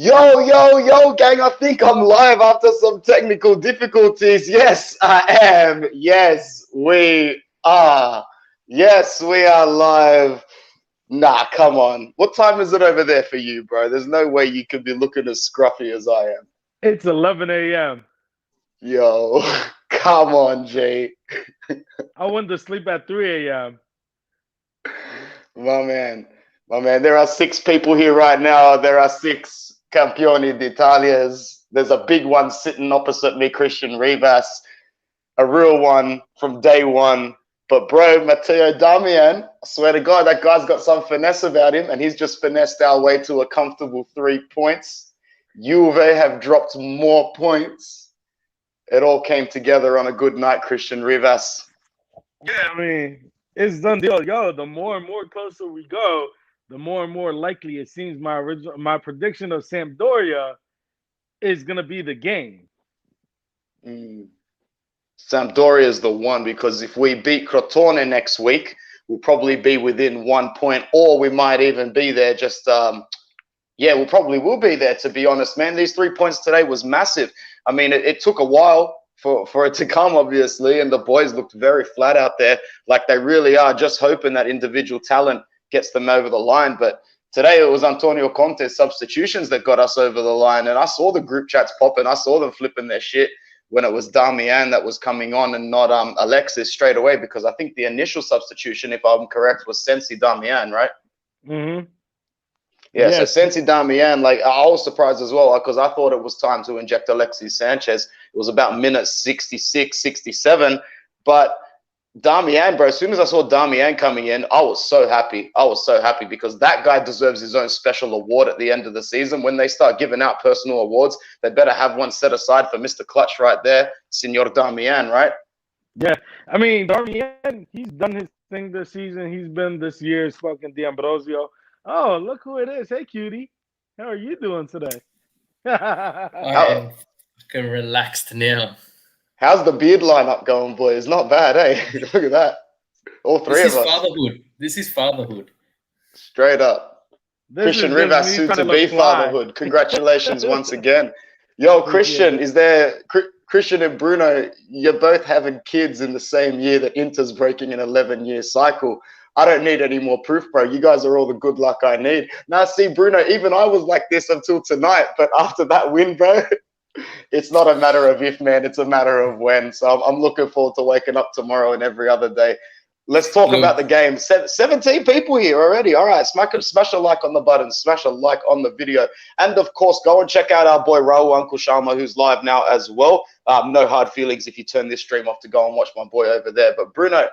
Yo, yo, yo, gang, I think I'm live after some technical difficulties. Yes, I am. Yes, we are. Yes, we are live. Nah, come on. What time is it over there for you, bro? There's no way you could be looking as scruffy as I am. It's 11 a.m. Yo, come on, Jay. I went to sleep at 3 a.m. My man. My man, there are 6 people here right now. There are 6 Campioni d'Italias. There's a big one sitting opposite me, Christian Rivas. A real one from day one. But bro, Matteo Darmian, I swear to God, that guy's got some finesse about him, and he's just finessed our way to a comfortable 3 points. Juve have dropped more points. It all came together on a good night, Christian Rivas. Yeah, I mean, it's done deal. Yo, the more and more closer we go, the more and more likely it seems my prediction of Sampdoria is gonna be the game. Sampdoria is the one, because if we beat Crotone next week, we'll probably be within 1 point, or we might even be there. Yeah, we probably will be there, to be honest, man. These 3 points today was massive. I mean, it took a while for it to come, obviously, and the boys looked very flat out there, like they really are just hoping that individual talent gets them over the line. But today it was Antonio Conte's substitutions that got us over the line, and I saw the group chats popping. I saw them flipping their shit when it was Darmian that was coming on and not Alexis straight away, because I think the initial substitution, if I'm correct, was Sensi Darmian, right? Mm-hmm. Yeah, yes. So Sensi Darmian, like, I was surprised as well, because I thought it was time to inject Alexis Sanchez. It was about minute 66, 67. But Darmian, bro, as soon as I saw Darmian coming in, I was so happy. I was so happy, because that guy deserves his own special award at the end of the season. When they start giving out personal awards, they better have one set aside for Mr. Clutch right there, Senor Darmian, right? Yeah, I mean, Darmian, he's done his thing this season. He's been this year's fucking D'Ambrosio. Oh, look who it is. Hey, cutie. How are you doing today? I am fucking relaxed now. How's the beard lineup going, boys? Not bad, eh? Look at that. All 3 of us. Fatherhood. This is fatherhood. Straight up. Christian Rivas, soon to be fatherhood. Congratulations once again. Yo, Christian, is there... Christian and Bruno, you're both having kids in the same year that Inter's breaking an 11-year cycle. I don't need any more proof, bro. You guys are all the good luck I need. Now, see, Bruno, even I was like this until tonight, but after that win, bro, it's not a matter of if, man. It's a matter of when. So I'm looking forward to waking up tomorrow and every other day. Let's talk about the game. 17 people here already. All right, smash a like on the button, smash a like on the video. And, of course, go and check out our boy Raul Uncle Sharma, who's live now as well. No hard feelings if you turn this stream off to go and watch my boy over there. But, Bruno,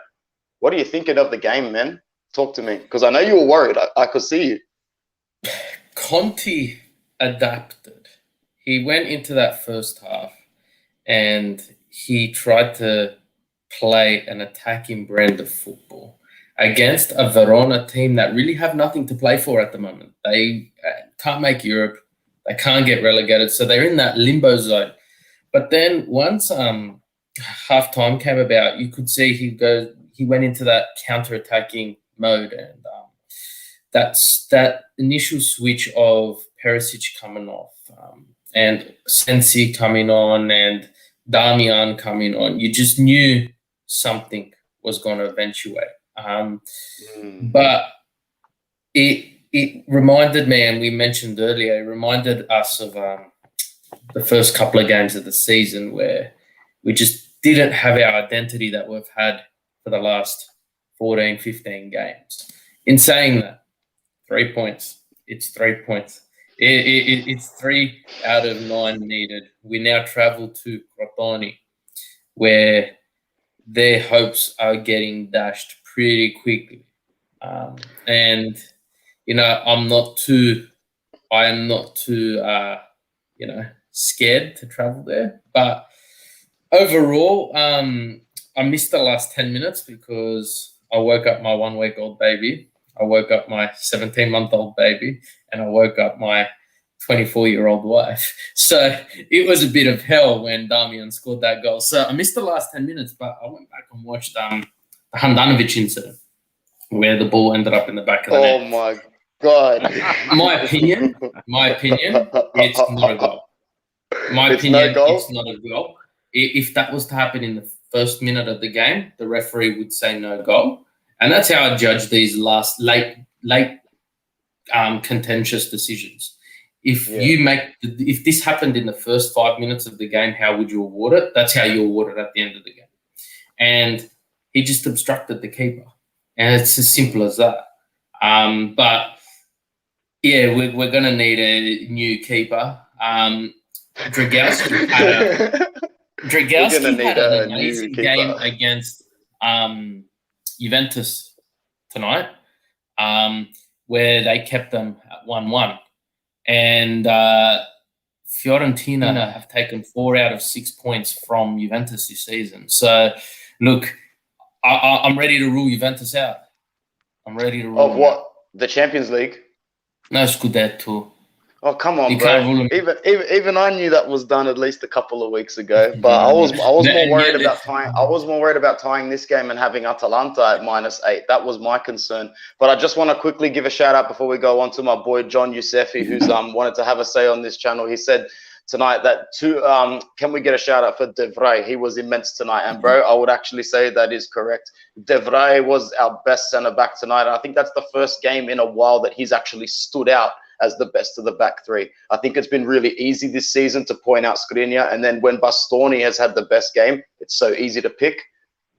what are you thinking of the game, man? Talk to me, because I know you were worried. I could see you. Conte adapted. He went into that first half and he tried to play an attacking brand of football against a Verona team that really have nothing to play for at the moment. They can't make Europe. They can't get relegated, so they're in that limbo zone. But then once half-time came about, you could see he went into that counter-attacking mode, and that's that initial switch of Perisic coming off and Sensi coming on and Darmian coming on. You just knew something was going to eventuate. But it reminded me, and we mentioned earlier, it reminded us of the first couple of games of the season where we just didn't have our identity that we've had for the last 14, 15 games. In saying that, 3 points. It's 3 points. It's 3 out of 9 needed. We now travel to Crotone, where their hopes are getting dashed pretty quickly. And, you know, I am not too, scared to travel there. But overall, I missed the last 10 minutes because I woke up my 1-week-old baby. I woke up my 17-month-old baby, and I woke up my 24-year-old wife. So it was a bit of hell when Darmian scored that goal. So I missed the last 10 minutes, but I went back and watched the Handanovic incident where the ball ended up in the back of the net. Oh, my God. My opinion, it's not a goal. It's no goal? It's not a goal. If that was to happen in the first minute of the game, the referee would say no goal. And that's how I judge these late contentious decisions. If this happened in the first 5 minutes of the game, how would you award it? That's how you award it at the end of the game. And he just obstructed the keeper. And it's as simple as that. But yeah, we're going to need a new keeper. Dragowski had an amazing game against Juventus tonight, where they kept them at 1-1. And Fiorentina have taken 4 out of 6 points from Juventus this season. So, look, I'm ready to rule Juventus out. I'm ready to rule of what? Out. The Champions League? No, Scudetto. Oh, come on, bro. Even I knew that was done at least a couple of weeks ago. But I was more worried about tying. I was more worried about tying this game and having Atalanta at -8. That was my concern. But I just want to quickly give a shout out before we go on to my boy John Yusefi, who's wanted to have a say on this channel. He said tonight that can we get a shout out for De Vrij? He was immense tonight, and bro, I would actually say that is correct. De Vrij was our best centre back tonight. I think that's the first game in a while that he's actually stood out as the best of the back three. I think it's been really easy this season to point out Skriniar, and then when Bastoni has had the best game, it's so easy to pick.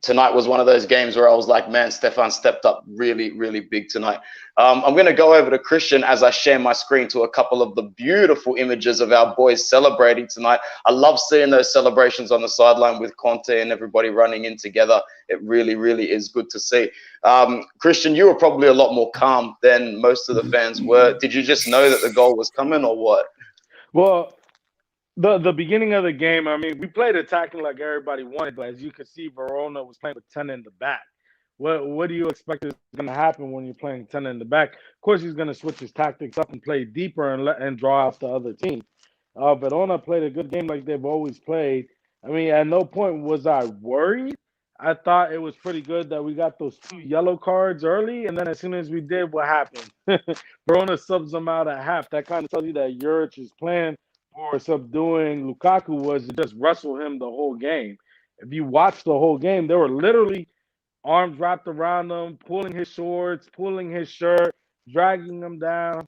Tonight was one of those games where I was like, man, Stefan stepped up really, really big tonight. I'm going to go over to Christian as I share my screen to a couple of the beautiful images of our boys celebrating tonight. I love seeing those celebrations on the sideline with Conte and everybody running in together. It really, really is good to see. Christian, you were probably a lot more calm than most of the fans were. Did you just know that the goal was coming or what? Well, the beginning of the game, I mean, we played attacking like everybody wanted, but as you can see, Verona was playing with 10 in the back. What do you expect is going to happen when you're playing 10 in the back? Of course, he's going to switch his tactics up and play deeper and draw out the other team. Verona played a good game like they've always played. I mean, at no point was I worried. I thought it was pretty good that we got those 2 yellow cards early, and then as soon as we did, what happened? Verona subs them out at half. That kind of tells you that Juric's plan for subduing Lukaku was to just wrestle him the whole game. If you watch the whole game, they were literally arms wrapped around him, pulling his shorts, pulling his shirt, dragging him down.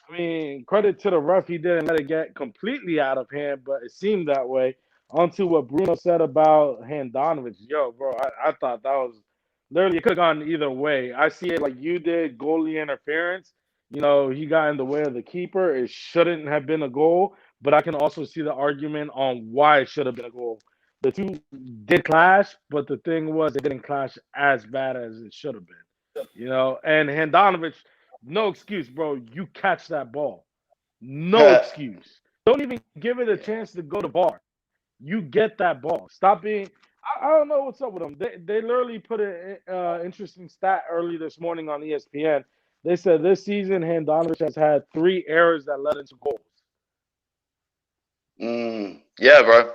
I mean, credit to the ref, he didn't let it get completely out of hand, but it seemed that way. Onto what Bruno said about Handanovic. Yo, bro, I thought that was literally, it could have gone either way. I see it like you did, goalie interference. You know, he got in the way of the keeper. It shouldn't have been a goal, but I can also see the argument on why it should have been a goal. The two did clash, but the thing was it didn't clash as bad as it should have been. You know, and Handanovic, no excuse, bro. You catch that ball. No excuse. Don't even give it a chance to go to VAR. You get that ball. Stop being. I don't know what's up with them. They literally put an interesting stat early this morning on ESPN. They said this season Handanovic has had 3 errors that led into goals. Yeah, bro.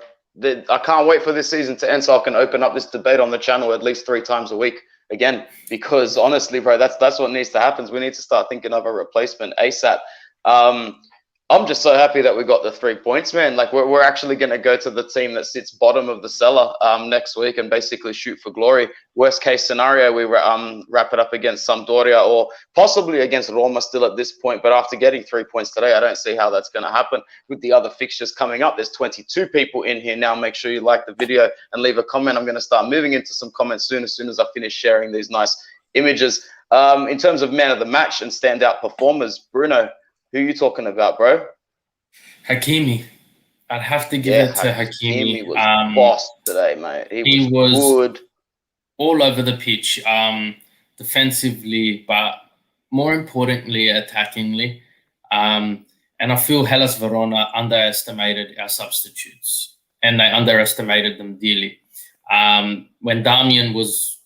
I can't wait for this season to end so I can open up this debate on the channel at least 3 times a week again. Because honestly, bro, that's what needs to happen. We need to start thinking of a replacement ASAP. I'm just so happy that we got the 3 points, man. Like we're actually going to go to the team that sits bottom of the cellar next week and basically shoot for glory. Worst case scenario, we wrap it up against Sampdoria or possibly against Roma still at this point. But after getting 3 points today, I don't see how that's going to happen with the other fixtures coming up. There's 22 people in here now. Make sure you like the video and leave a comment. I'm going to start moving into some comments soon as I finish sharing these nice images. In terms of man of the match and standout performers, Bruno, who are you talking about, bro? Hakimi. I'd have to give it to Hakimi. Hakimi was boss today, mate. He was good. All over the pitch, defensively, but more importantly, attackingly. And I feel Hellas Verona underestimated our substitutes, and they underestimated them dearly. When Damian was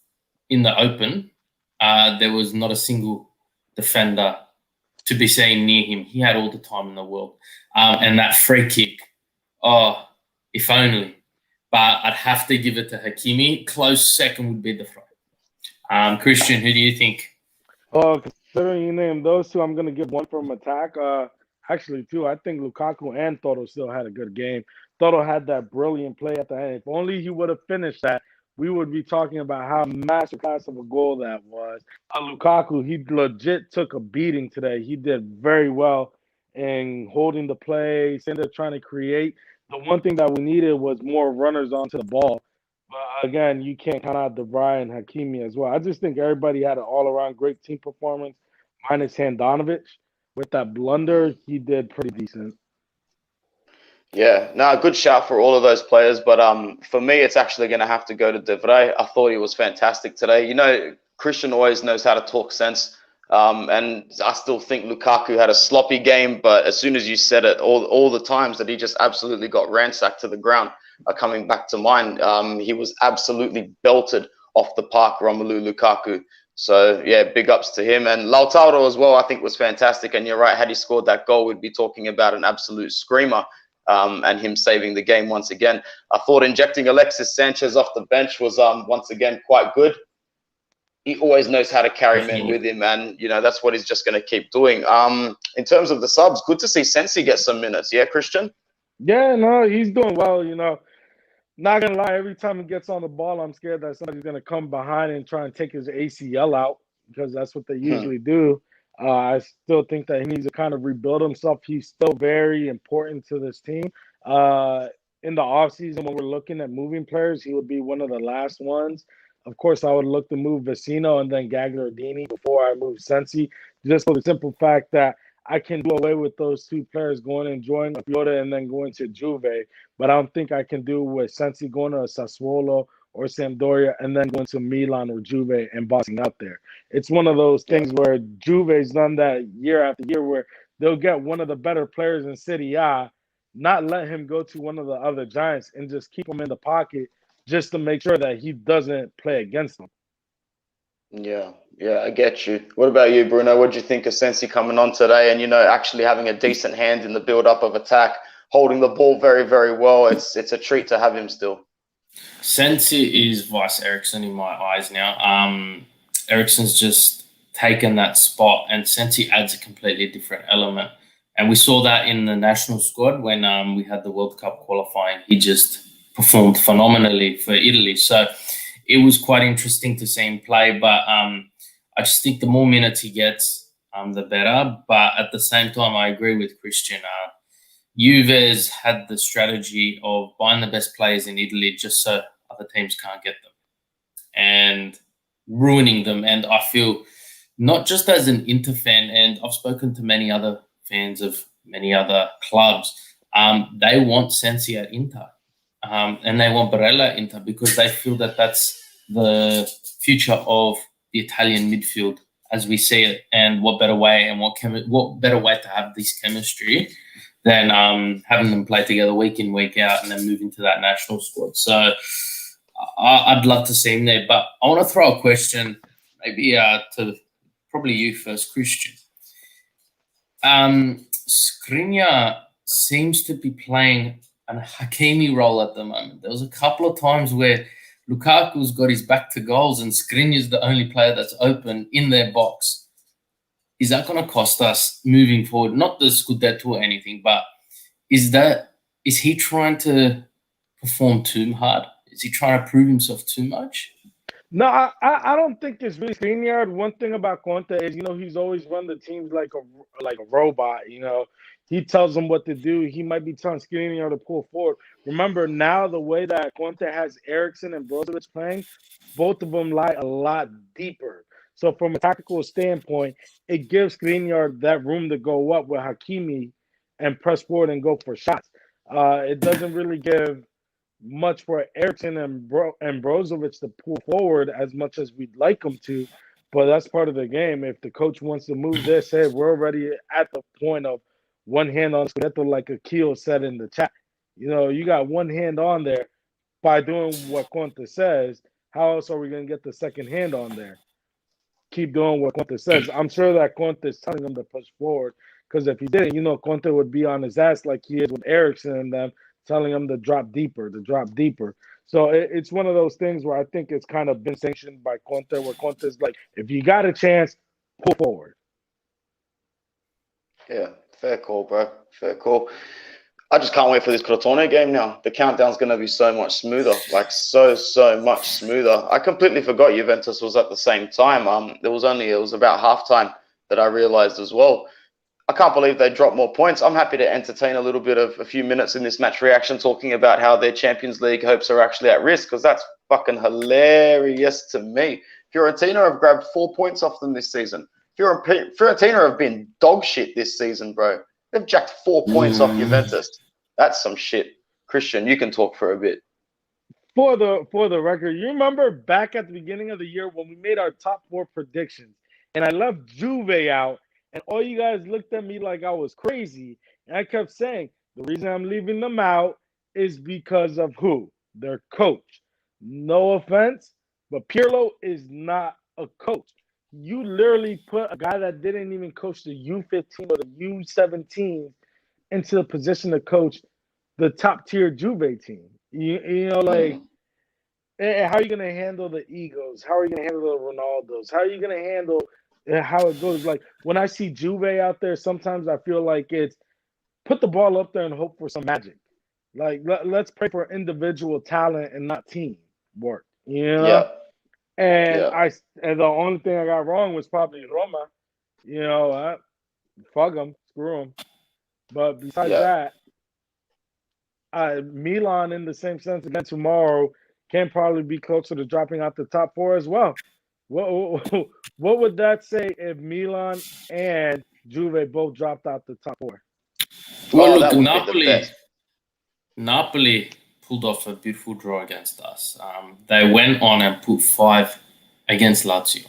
in the open, there was not a single defender to be seen near him. He had all the time in the world. And that free kick, if only. But I'd have to give it to Hakimi. Close second would be the front. Christian, who do you think? Oh, considering you named those two, I'm going to give one from attack. Actually, two. I think Lukaku and Toto still had a good game. Toto had that brilliant play at the end. If only he would have finished that, we would be talking about how masterclass of a goal that was. Lukaku, he legit took a beating today. He did very well in holding the play, instead of trying to create. The one thing that we needed was more runners onto the ball. But again, you can't count out DeVry and Hakimi as well. I just think everybody had an all-around great team performance, minus Handanovic. With that blunder, he did pretty decent. Yeah, no, good shout for all of those players. But for me, it's actually going to have to go to De Vrij. I thought he was fantastic today. You know, Christian always knows how to talk sense. And I still think Lukaku had a sloppy game. But as soon as you said it, all the times that he just absolutely got ransacked to the ground are coming back to mind. He was absolutely belted off the park, Romelu Lukaku. So, yeah, big ups to him. And Lautaro as well, I think, was fantastic. And you're right, had he scored that goal, we'd be talking about an absolute screamer. And him saving the game once again. I thought injecting Alexis Sanchez off the bench was once again quite good. He always knows how to carry men with him, and you know that's what he's just going to keep doing. In terms of the subs, good to see Sensi get some minutes. Yeah, Christian? Yeah, no, he's doing well, you know. Not gonna lie, every time he gets on the ball, I'm scared that somebody's gonna come behind and try and take his ACL out, because that's what they usually do. I still think that he needs to kind of rebuild himself. He's still very important to this team. In the offseason, when we're looking at moving players, he would be one of the last ones. Of course, I would look to move Vecino and then Gagliardini before I move Sensi, just for the simple fact that I can do away with those two players going and joining Fiore and then going to Juve. But I don't think I can do with Sensi going to Sassuolo or Sampdoria and then going to Milan or Juve and bossing out there. It's one of those things where Juve's done that year after year, where they'll get one of the better players in Serie A, not let him go to one of the other giants, and just keep him in the pocket just to make sure that he doesn't play against them. Yeah, I get you. What about you, Bruno? What do you think of Sensi coming on today and, you know, actually having a decent hand in the build-up of attack, holding the ball very, very well? It's a treat to have him still. Sensi is vice Ericsson in my eyes now. Ericsson's just taken that spot, and Sensi adds a completely different element. And we saw that in the national squad when we had the World Cup qualifying. He just performed phenomenally for Italy. So it was quite interesting to see him play. But I just think the more minutes he gets, the better. But at the same time, I agree with Christian. Juve's had the strategy of buying the best players in Italy just so other teams can't get them, and ruining them. And I feel, not just as an Inter fan, and I've spoken to many other fans of many other clubs, they want Sensi at Inter, and they want Barella at Inter, because they feel that that's the future of the Italian midfield as we see it. And what better way, and what better way to have this chemistry than having them play together week in, week out, and then moving to that national squad. So I'd love to see him there. But I want to throw a question, maybe to probably you first, Christian. Skriniar seems to be playing a Hakimi role at the moment. There was a couple of times where Lukaku's got his back to goals and Skriniar's the only player that's open in their box. Is that going to cost us moving forward? Not the Scudetto or anything, but is he trying to perform too hard? Is he trying to prove himself too much? No, I don't think it's really Skriniar. One thing about Conte is, you know, he's always run the teams like a robot. You know, he tells them what to do. He might be telling Skriniar to pull forward. Remember, now the way that Conte has Ericsson and Brozovic playing, both of them lie a lot deeper. So from a tactical standpoint, it gives Skriniar that room to go up with Hakimi and press forward and go for shots. It doesn't really give much for Ericsson and Brozovic to pull forward as much as we'd like them to, but that's part of the game. If the coach wants to move this, hey, we're already at the point of one hand on Scudetto, like Akil said in the chat. You know, you got one hand on there by doing what Conte says. How else are we going to get the second hand on there? Keep doing what Conte says. I'm sure that Conte is telling them to push forward, because if he didn't, you know, Conte would be on his ass like he is with Ericsson and them, telling him to drop deeper. So it's one of those things where I think it's kind of been sanctioned by Conte, where Conte's like, if you got a chance, pull forward. Yeah, fair call, bro. Fair call. I just can't wait for this Crotone game now. The countdown's going to be so much smoother, like so much smoother. I completely forgot Juventus was at the same time. It was about halftime that I realized as well. I can't believe they dropped more points. I'm happy to entertain a few minutes in this match reaction talking about how their Champions League hopes are actually at risk, because that's fucking hilarious to me. Fiorentina have grabbed 4 points off them this season. Fiorentina have been dog shit this season, bro. They've jacked 4 points off Juventus. That's some shit. Christian, you can talk for a bit. For the record, you remember back at the beginning of the year when we made our top 4 predictions, and I left Juve out, and all you guys looked at me like I was crazy, and I kept saying the reason I'm leaving them out is because of who? Their coach. No offense, but Pirlo is not a coach. You literally put a guy that didn't even coach the U15 or the U17 into the position to coach the top tier Juve team. You know, like, how are you going to handle the egos? How are you going to handle the Ronaldos? How are you going to handle how it goes? Like, when I see Juve out there, sometimes I feel like it's put the ball up there and hope for some magic. Like, let's pray for individual talent and not team work, you know? Yeah. And the only thing I got wrong was probably Roma. You know, fuck them, screw them. But besides that, Milan, in the same sense, again tomorrow, can probably be closer to dropping out the top 4 as well. What would that say if Milan and Juve both dropped out the top 4? Well, look, Napoli pulled off a beautiful draw against us. They went on and put 5 against Lazio.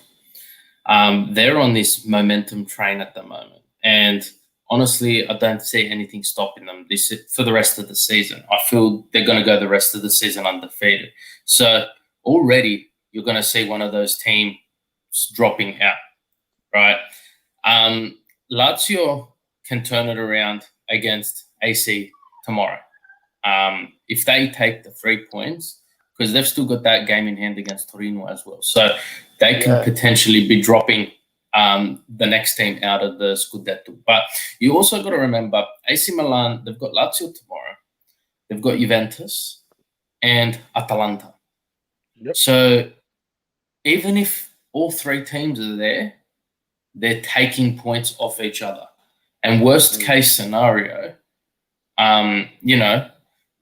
They're on this momentum train at the moment, and honestly, I don't see anything stopping them for the rest of the season. I feel they're going to go the rest of the season undefeated. So already you're going to see one of those teams dropping out, right? Lazio can turn it around against AC tomorrow. If they take the 3 points, because they've still got that game in hand against Torino as well. So they can potentially be dropping the next team out of the Scudetto. But you also got to remember, AC Milan, they've got Lazio tomorrow. They've got Juventus and Atalanta. Yep. So even if all 3 teams are there, they're taking points off each other. And worst case scenario,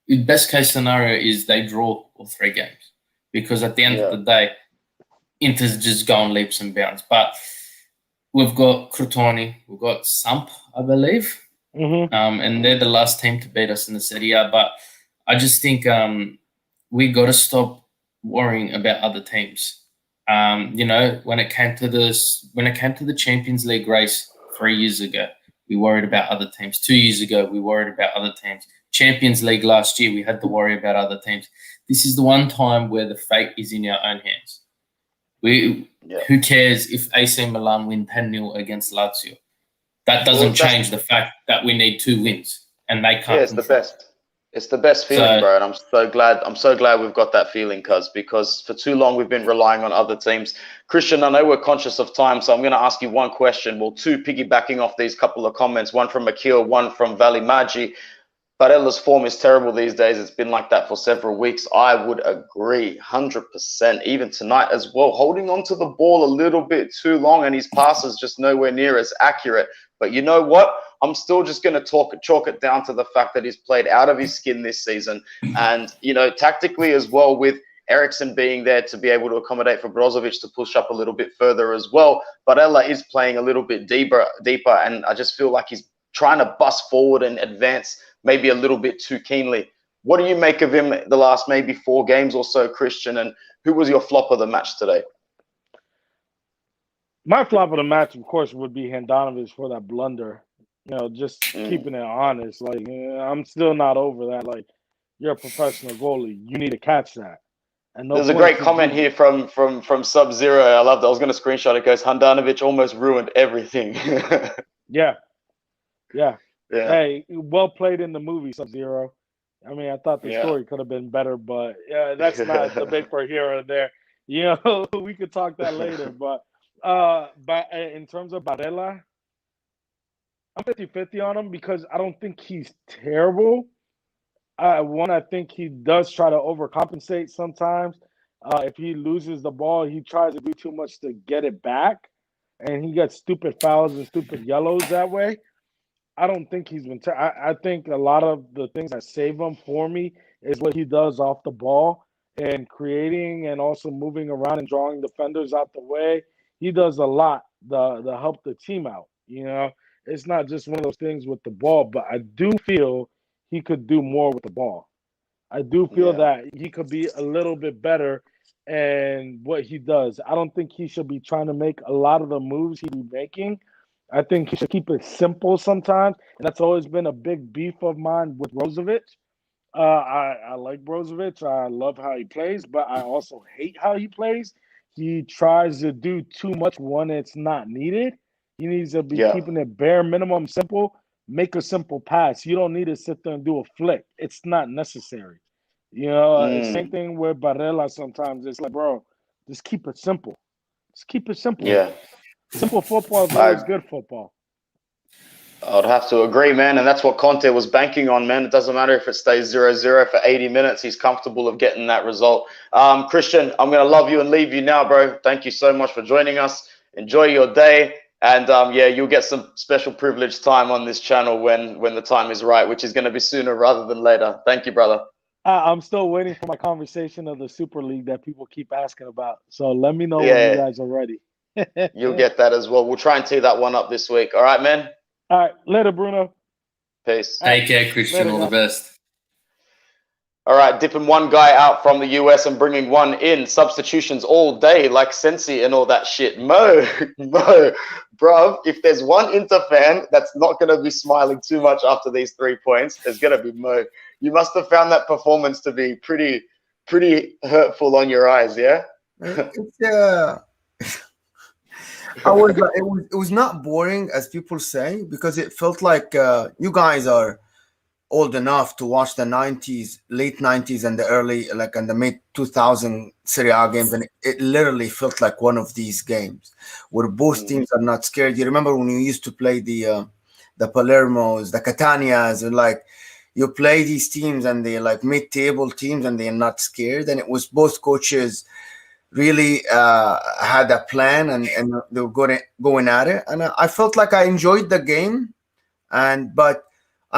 best case scenario is they draw all 3 games. Because at the end of the day, Inter's just going leaps and bounds. But we've got Crotone, we've got Samp, I believe. And they're the last team to beat us in the Serie A. But I just think we got to stop worrying about other teams. When it came to the Champions League race 3 years ago, we worried about other teams. 2 years ago, we worried about other teams. Champions League last year, we had to worry about other teams. This is the one time where the fate is in our own hands. Who cares if AC Milan win 10-0 against Lazio? That doesn't change the fact that we need 2 wins, and they can't. Yeah, it's the best. It's the best feeling, bro, and I'm so glad we've got that feeling, because for too long we've been relying on other teams. Christian, I know we're conscious of time, so I'm going to ask you one question. Well, 2 piggybacking off these couple of comments, one from Akil, one from Valley Magi. Barella's form is terrible these days. It's been like that for several weeks. I would agree 100%, even tonight as well. Holding on to the ball a little bit too long, and his passes just nowhere near as accurate. But you know what? I'm still just going to chalk it down to the fact that he's played out of his skin this season. And, tactically as well, with Eriksen being there to be able to accommodate for Brozovic to push up a little bit further as well. Barella is playing a little bit deeper, and I just feel like he's trying to bust forward and advance maybe a little bit too keenly. What do you make of him the last maybe 4 games or so, Christian? And who was your flop of the match today? My flop of the match, of course, would be Handanovic for that blunder. Just keeping it honest. Like, I'm still not over that. Like, you're a professional goalie. You need to catch that. And there's a great comment here from Sub-Zero. I love that. I was going to screenshot it. It goes, Handanovic almost ruined everything. Yeah. Hey, well played in the movie, Sub-Zero. I mean, I thought the story could have been better, but that's not debate for here or there. We could talk that later. But in terms of Barella, I'm 50-50 on him because I don't think he's terrible. I think he does try to overcompensate sometimes. If he loses the ball, he tries to do too much to get it back, and he gets stupid fouls and stupid yellows that way. I don't think he's been. I think a lot of the things that save him for me is what he does off the ball and creating and also moving around and drawing defenders out the way. He does a lot to help the team out. It's not just one of those things with the ball, but I do feel he could do more with the ball. I do feel that he could be a little bit better in what he does. I don't think he should be trying to make a lot of the moves he'd be making. I think he should keep it simple sometimes, and that's always been a big beef of mine with Brozovic. I like Brozovic. I love how he plays, but I also hate how he plays. He tries to do too much when it's not needed. He needs to be keeping it bare minimum simple. Make a simple pass. You don't need to sit there and do a flick. It's not necessary. Same thing with Barella sometimes. It's like, bro, just keep it simple. Just keep it simple. Yeah. Simple football is always good football. I'd have to agree, man. And that's what Conte was banking on, man. It doesn't matter if it stays 0-0 for 80 minutes. He's comfortable of getting that result. Christian, I'm going to love you and leave you now, bro. Thank you so much for joining us. Enjoy your day. And you'll get some special privileged time on this channel when the time is right, which is going to be sooner rather than later. Thank you, brother. I'm still waiting for my conversation of the Super League that people keep asking about. So let me know when you guys are ready. You'll get that as well. We'll try and tee that one up this week. All right, man? All right. Later, Bruno. Peace. Take care, Christian. All the best. All right, dipping one guy out from the US and bringing one in. Substitutions all day, like Sensi and all that shit. Mo, bruv, if there's one Inter fan that's not going to be smiling too much after these 3 points, there's going to be Mo. You must have found that performance to be pretty hurtful on your eyes, yeah? It was not boring, as people say, because it felt like you guys are old enough to watch the 90s, late 90s and the early, and the mid 2000 Serie A games, and it literally felt like one of these games where both teams are not scared. You remember when you used to play the Palermos, the Catanias, and you play these teams and they're like mid-table teams and they're not scared, and it was both coaches really had a plan and they were going at it, and I felt like I enjoyed the game, and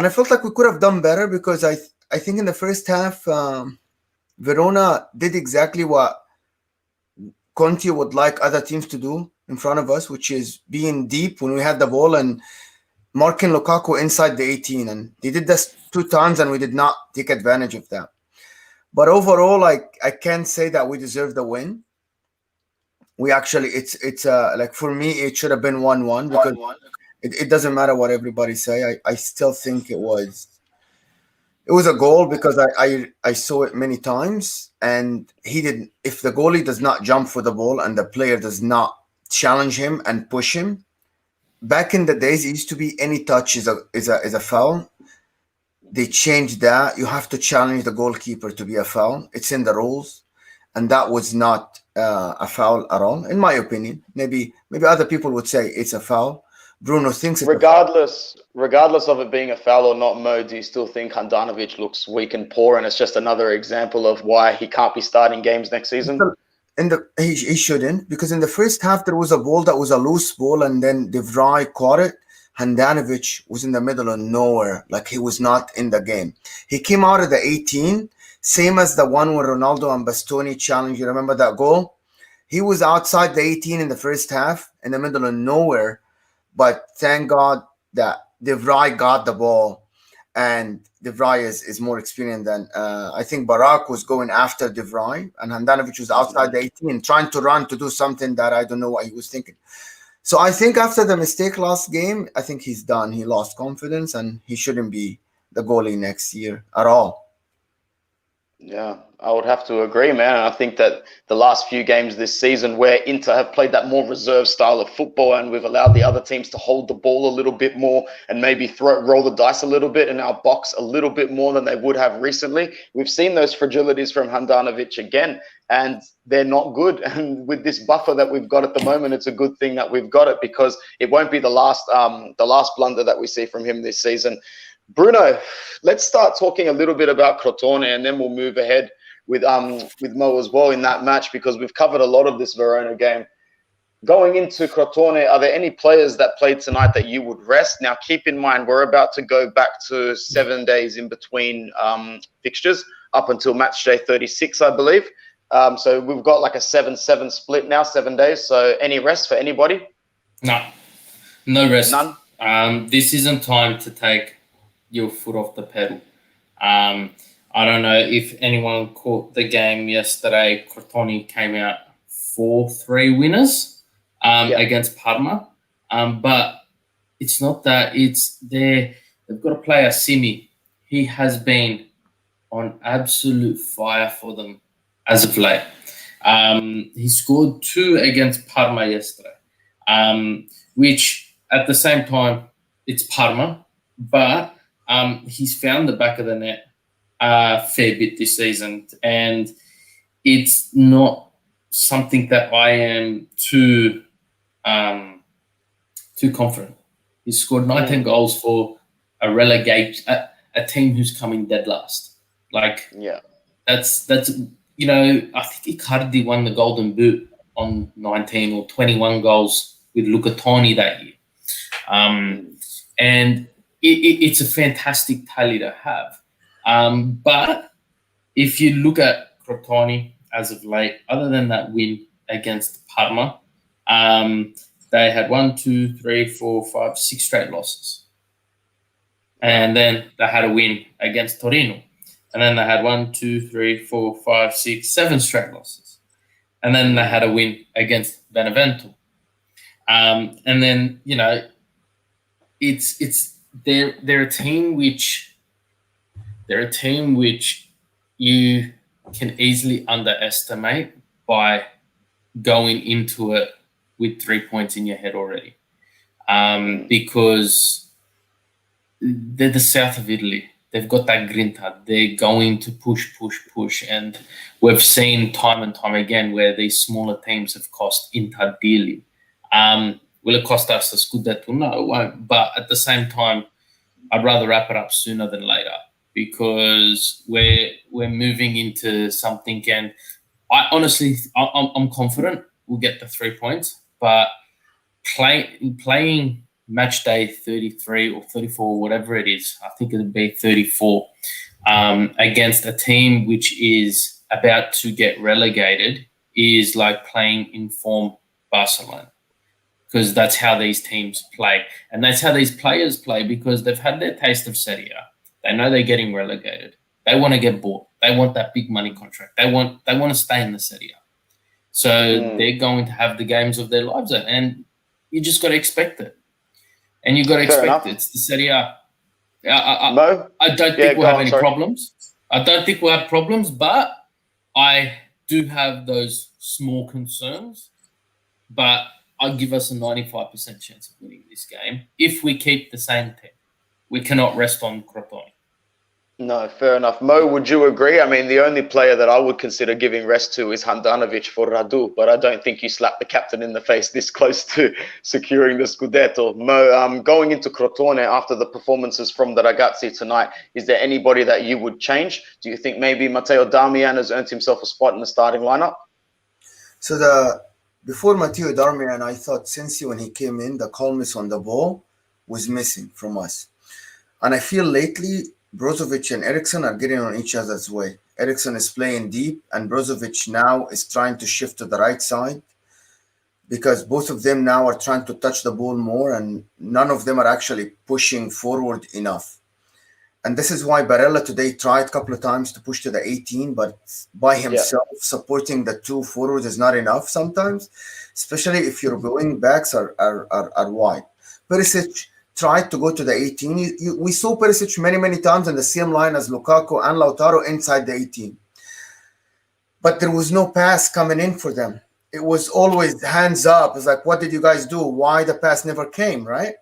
I felt like we could have done better because I think in the first half Verona did exactly what Conte would like other teams to do in front of us, which is being deep when we had the ball and marking Lukaku inside the 18, and they did this 2 times and we did not take advantage of that. But overall, I can't say that we deserve the win. We actually, it's for me, it should have been 1-1 because it doesn't matter what everybody say. I still think it was a goal because I saw it many times, and he didn't. If the goalie does not jump for the ball and the player does not challenge him and push him, back in the days it used to be any touch is a foul. They changed that. You have to challenge the goalkeeper to be a foul. It's in the rules, and that was not a foul at all, in my opinion. Maybe other people would say it's a foul. Bruno thinks it's regardless of it being a foul or not, Mo, do you still think Handanovic looks weak and poor, and it's just another example of why he can't be starting games next season? He shouldn't, because in the first half there was a ball that was a loose ball, and then De Vrij caught it. Handanovic was in the middle of nowhere, like he was not in the game. He came out of the 18, same as the one where Ronaldo and Bastoni challenged. You remember that goal? He was outside the 18 in the first half, in the middle of nowhere. But thank God that De Vrij got the ball, and De Vrij is more experienced than I think Barak was going after De Vrij, and Handanovic was outside the 18 trying to run to do something that I don't know what he was thinking. So I think after the mistake last game, I think he's done. He lost confidence, and he shouldn't be the goalie next year at all. Yeah, I would have to agree, man. I think that the last few games this season where Inter have played that more reserve style of football and we've allowed the other teams to hold the ball a little bit more and maybe roll the dice a little bit in our box a little bit more than they would have recently. We've seen those fragilities from Handanovic again, and they're not good. And with this buffer that we've got at the moment, it's a good thing that we've got it because it won't be the last blunder that we see from him this season. Bruno, let's start talking a little bit about Crotone, and then we'll move ahead with Mo as well in that match because we've covered a lot of this Verona game. Going into Crotone, are there any players that played tonight that you would rest? Now, keep in mind, we're about to go back to 7 days in between fixtures up until match day 36, I believe. So we've got like a 7-7 split now, 7 days. So any rest for anybody? No rest. None? This isn't time to take your foot off the pedal. I don't know if anyone caught the game yesterday. Crotone came out 4-3 winners against Parma. But it's not that. It's they've got a player, Simi. He has been on absolute fire for them as of late. He scored 2 against Parma yesterday, which at the same time, it's Parma, but he's found the back of the net a fair bit this season, and it's not something that I am too confident. He scored 19 goals for a team who's coming dead last. That's I think Icardi won the Golden Boot on 19 or 21 goals with Luca Toni that year, and it's a fantastic tally to have. But if you look at Crotone as of late, other than that win against Parma, they had 6 straight losses. And then they had a win against Torino. And then they had 7 straight losses. And then they had a win against Benevento. And then, they're a team which you can easily underestimate by going into it with 3 points in your head already, because they're the south of Italy. They've got that grinta. They're going to push, and we've seen time and time again where these smaller teams have cost Inter dearly. Will it cost us the Scudetto? No, it won't. But at the same time, I'd rather wrap it up sooner than later because we're moving into something. And I'm confident we'll get the 3 points. But playing match day 33 or 34, whatever it is, I think it'll be 34, against a team which is about to get relegated is like playing in form Barcelona. Because that's how these teams play. And that's how these players play because they've had their taste of Serie A. They know they're getting relegated. They want to get bought. They want that big money contract. They want to stay in the Serie A. So they're going to have the games of their lives. And you just got to expect it. And you got to expect it. It's the Serie A. I don't think we'll have any problems. I don't think we'll have problems, but I do have those small concerns. But I'll give us a 95% chance of winning this game if we keep the same team. We cannot rest on Crotone. No, fair enough. Mo, would you agree? I mean, the only player that I would consider giving rest to is Handanovic for Radu, but I don't think you slap the captain in the face this close to securing the Scudetto. Mo, going into Crotone after the performances from the Ragazzi tonight, is there anybody that you would change? Do you think maybe Matteo Darmian has earned himself a spot in the starting lineup? So before Matteo Darmian, I thought Sensi, when he came in, the calmness on the ball was missing from us. And I feel lately, Brozovic and Eriksson are getting on each other's way. Eriksson is playing deep, and Brozovic now is trying to shift to the right side because both of them now are trying to touch the ball more, and none of them are actually pushing forward enough. And this is why Barella today tried a couple of times to push to the 18, but by himself, supporting the 2 forwards is not enough sometimes, especially if your wing backs are wide. Perisic tried to go to the 18. We saw Perisic many times in the same line as Lukaku and Lautaro inside the 18. but there was no pass coming in for them. It was always hands up. It's like, what did you guys do? Why the pass never came, right?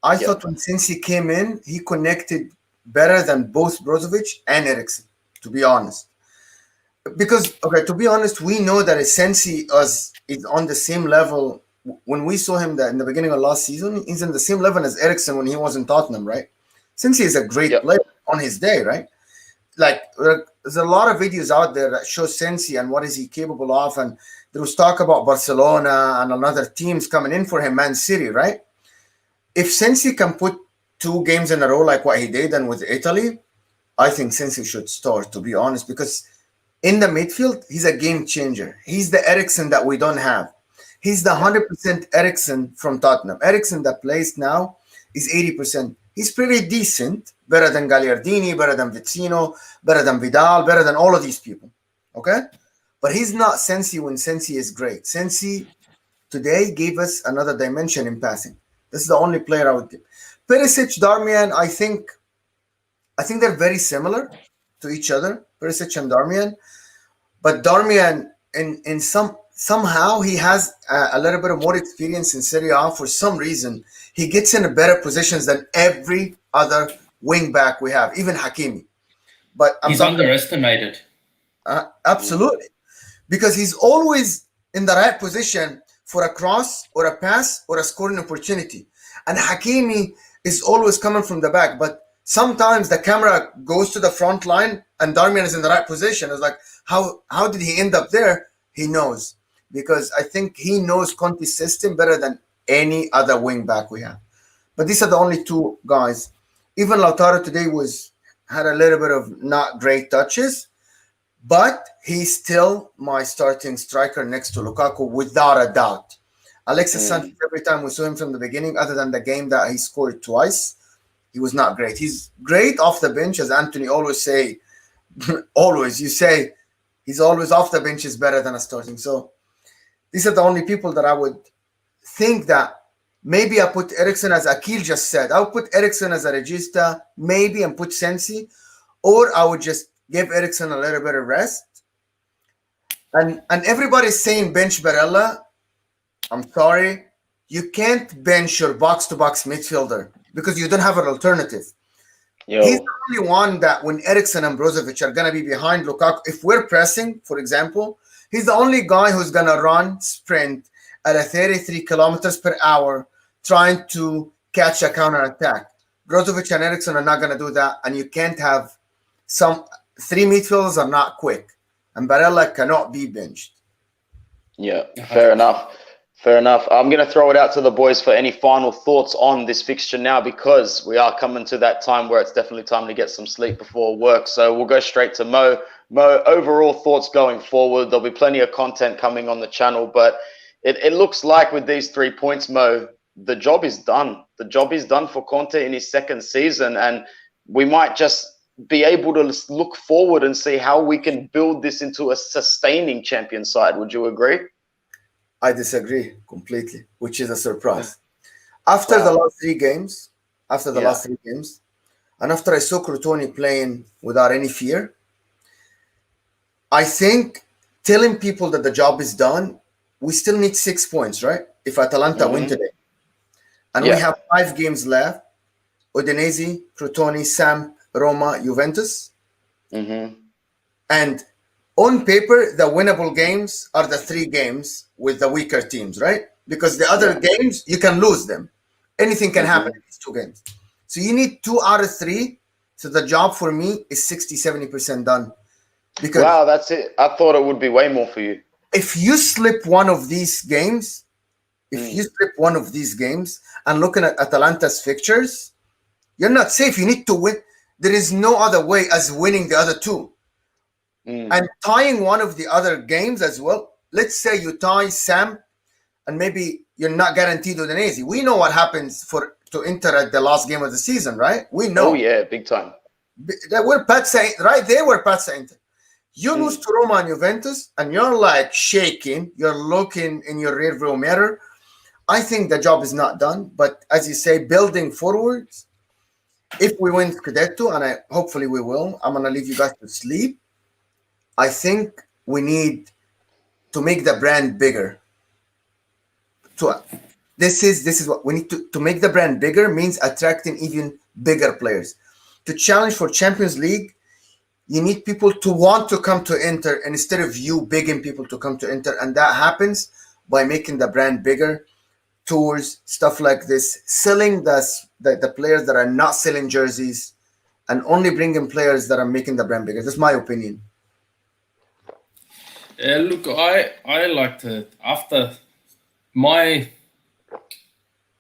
I thought since he came in, he connected better than both Brozovic and Eriksen, to be honest. Because, okay, to be honest, we know that Sensi is on the same level. When we saw him in the beginning of last season, he's in the same level as Eriksen when he was in Tottenham, right? Sensi is a great player on his day, right? Like, there's a lot of videos out there that show Sensi and what is he capable of. And there was talk about Barcelona and another teams coming in for him, Man City, right? If Sensi can put 2 games in a row like what he did and with Italy, I think Sensi should start, to be honest, because in the midfield, he's a game changer. He's the Eriksen that we don't have. He's the 100% Eriksen from Tottenham. Eriksen that plays now is 80%. He's pretty decent, better than Gagliardini, better than Vecino, better than Vidal, better than all of these people, okay? But he's not Sensi when Sensi is great. Sensi today gave us another dimension in passing. This is the only player I would give. Perisic, Darmian, I think they're very similar to each other, Perisic and Darmian. But Darmian, in somehow he has a little bit of more experience in Serie A. For some reason, he gets in better positions than every other wing back we have, even Hakimi. But he's underestimated. Absolutely, because he's always in the right position for a cross or a pass or a scoring opportunity. And Hakimi is always coming from the back, but sometimes the camera goes to the front line and Darmian is in the right position. It's like, how did he end up there? He knows, because I think he knows Conte's system better than any other wing back we have. But these are the only 2 guys. Even Lautaro today had a little bit of not great touches, but he's still my starting striker next to Lukaku without a doubt. Alexis Sanchez, every time we saw him from the beginning, other than the game that he scored twice, he was not great. He's great off the bench, as Anthony always say. He's always off the bench is better than a starting. So these are the only people that I would think that maybe I put Eriksen, as Akil just said. I would put Eriksen as a regista, maybe, and put Sensi, or I would just give Eriksen a little bit of rest. And everybody's saying bench Barella. I'm sorry. You can't bench your box-to-box midfielder because you don't have an alternative. He's the only one that when Eriksen and Brozovic are going to be behind Lukaku, if we're pressing, for example, he's the only guy who's going to sprint at a 33 kilometers per hour trying to catch a counter-attack. Brozovic and Eriksen are not going to do that, and you can't have 3 midfielders are not quick, and Barella cannot be benched. Yeah, fair enough. Fair enough. I'm going to throw it out to the boys for any final thoughts on this fixture now, because we are coming to that time where it's definitely time to get some sleep before work. So we'll go straight to Mo. Mo, overall thoughts going forward. There'll be plenty of content coming on the channel, but it looks like with these 3 points, Mo, the job is done. The job is done for Conte in his 2nd season, and we might just be able to look forward and see how we can build this into a sustaining champion side. Would you agree? I disagree completely, which is a surprise. After the last 3 games, and after I saw Crotone playing without any fear, I think telling people that the job is done, we still need 6 points, right? If Atalanta win today. And we have 5 games left. Udinese, Crotone, Samp, Roma, Juventus. And on paper, the winnable games are the 3 games with the weaker teams, right? Because the other games, you can lose them. Anything can happen in these 2 games. So you need 2 out of 3. So the job for me is 60-70% done. Because wow, that's it. I thought it would be way more for you. If you slip one of these games, and looking at Atalanta's fixtures, you're not safe. You need to win. There is no other way as winning the other 2. And tying one of the other games as well. Let's say you tie Sam, and maybe you're not guaranteed Udinese. We know what happens to Inter at the last game of the season, right? We know. Oh yeah, big time. We're Pazza, right there. We're Pazza Inter. You lose to Roma and Juventus, and you're like shaking. You're looking in your rearview mirror. I think the job is not done. But as you say, building forwards. If we win Scudetto, and hopefully we will, I'm gonna leave you guys to sleep. I think we need to make the brand bigger. This is what we need to make the brand bigger, means attracting even bigger players. To challenge for Champions League, you need people to want to come to Inter instead of you begging people to come to Inter. And that happens by making the brand bigger, tours, stuff like this, selling the players that are not selling jerseys, and only bringing players that are making the brand bigger. That's my opinion. Look, I like to, after my,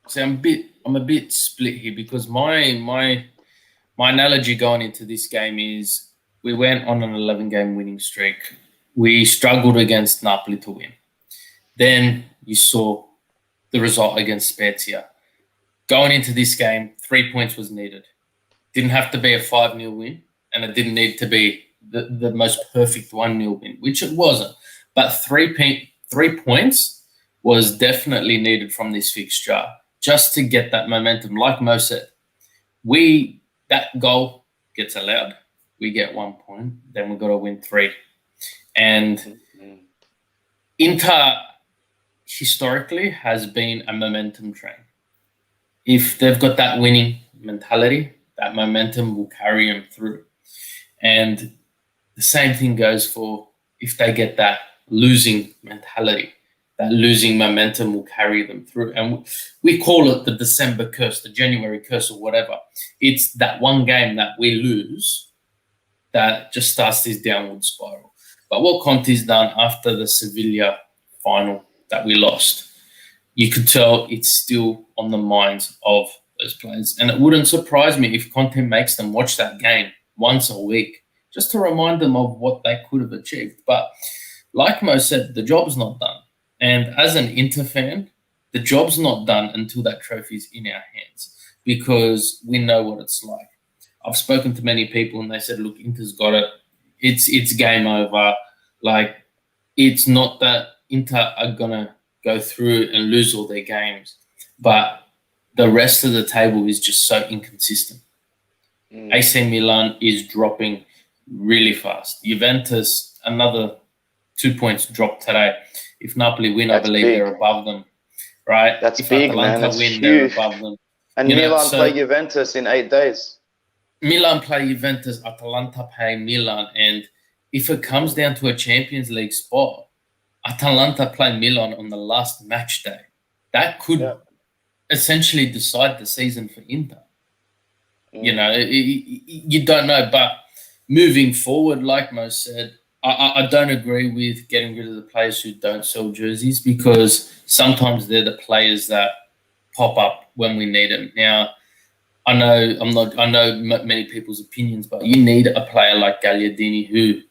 see, I'm a bit split here, because my analogy going into this game is we went on an 11-game winning streak. We struggled against Napoli to win. Then you saw the result against Spezia. Going into this game, 3 points was needed. Didn't have to be a 5-0 win, and it didn't need to be the most perfect 1-0 win, which it wasn't. But 3 points was definitely needed from this fixture just to get that momentum. Like Mo said, that goal gets allowed. We get 1 point, then we've got to win 3. And Inter historically has been a momentum train. If they've got that winning mentality, that momentum will carry them through. And the same thing goes for if they get that losing mentality. That losing momentum will carry them through. And we call it the December curse, the January curse, or whatever. It's that one game that we lose that just starts this downward spiral. But what Conte's done after the Sevilla final that we lost, you could tell it's still on the minds of those players. And it wouldn't surprise me if Conte makes them watch that game once a week, just to remind them of what they could have achieved. But like Mo said, the job's not done. And as an Inter fan, the job's not done until that trophy's in our hands, because we know what it's like. I've spoken to many people and they said, look, Inter's got it. It's game over. Like, it's not that Inter are going to go through and lose all their games, but the rest of the table is just so inconsistent. AC Milan is dropping really fast. Juventus, another 2 points dropped today. If Napoli win, I believe they're above them, right? That's if big, Atalanta man. That's win, huge. they're above them. And Milan play Juventus in 8 days. Milan play Juventus, Atalanta play Milan, and if it comes down to a Champions League spot, Atalanta play Milan on the last match day. That could essentially decide the season for Inter. You know, you don't know. But moving forward, like Mo said, I don't agree with getting rid of the players who don't sell jerseys, because sometimes they're the players that pop up when we need them. Now, I know many people's opinions, but you need a player like Gagliardini who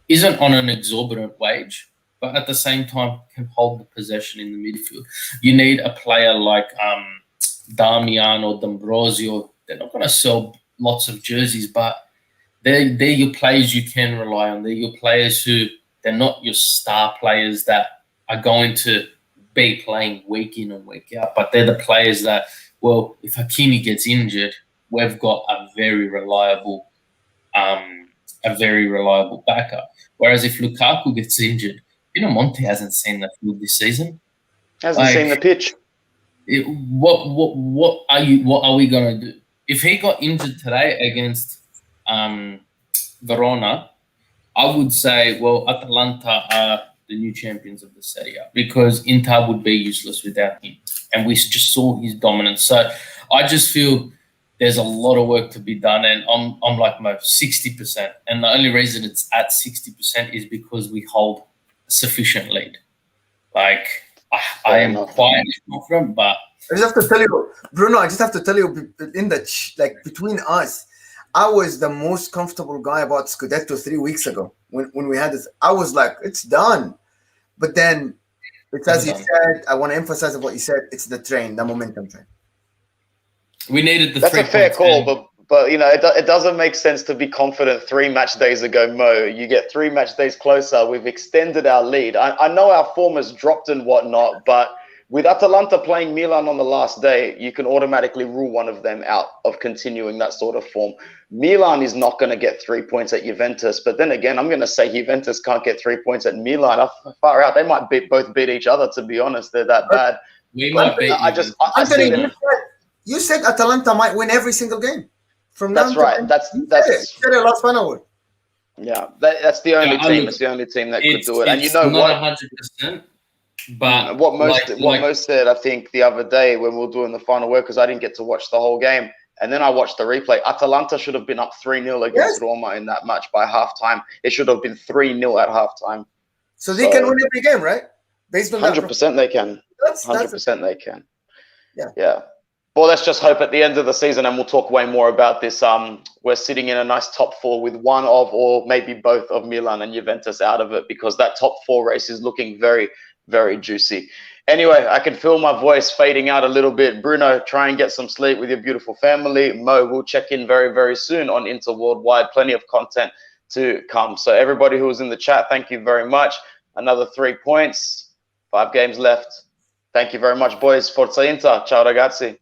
isn't on an exorbitant wage, but at the same time can hold the possession in the midfield. You need a player like Damian or D'Ambrosio. They're not going to sell lots of jerseys, but they're your players you can rely on. They're your players who, they're not your star players that are going to be playing week in and week out, but they're the players that, well, if Hakimi gets injured, we've got a very reliable backup. Whereas if Lukaku gets injured, Monte hasn't seen the field this season. Hasn't seen the pitch. What are we gonna do? If he got injured today against Verona, I would say, well, Atalanta are the new champions of the Serie A, because Inter would be useless without him. And we just saw his dominance. So I just feel there's a lot of work to be done. And I'm like Mo, 60%. And the only reason it's at 60% is because we hold a sufficient lead. Like, I am quite confident, but I just have to tell you, Bruno, between us, I was the most comfortable guy about Scudetto 3 weeks ago when we had this. I was like, it's done. But then, it's as you said, I want to emphasize what you said, it's the train, the momentum train. We needed the That's 3 a fair points, call, but it doesn't make sense to be confident 3 match days ago, Mo. You get 3 match days closer. We've extended our lead. I know our form has dropped and whatnot, but with Atalanta playing Milan on the last day, you can automatically rule one of them out of continuing that sort of form. Milan is not going to get 3 points at Juventus, but then again, I'm going to say Juventus can't get 3 points at Milan. Far out, they might both beat each other. To be honest, they're that bad. We might beat Anthony, you said Atalanta might win every single game. From that's right. That's last final. Yeah, that's the only team. It's the only team that could do it. And you know what? 100%. But what most said, I think, the other day when we were doing the final word, because I didn't get to watch the whole game, and then I watched the replay. Atalanta should have been up 3-0 against Roma in that match by halftime. It should have been 3-0 at halftime. So they can win every game, right? Based on 100% they can. 100% they can. Yeah. Well, let's just hope at the end of the season, and we'll talk way more about this. We're sitting in a nice top four with one of, or maybe both of Milan and Juventus out of it, because that top four race is looking very, very juicy. Anyway, I can feel my voice fading out a little bit. Bruno, try and get some sleep with your beautiful family. Mo, we'll check in very, very soon on Inter Worldwide. Plenty of content to come. So everybody who was in the chat, thank you very much. Another 3 points, 5 games left. Thank you very much, boys. Forza Inter. Ciao, ragazzi.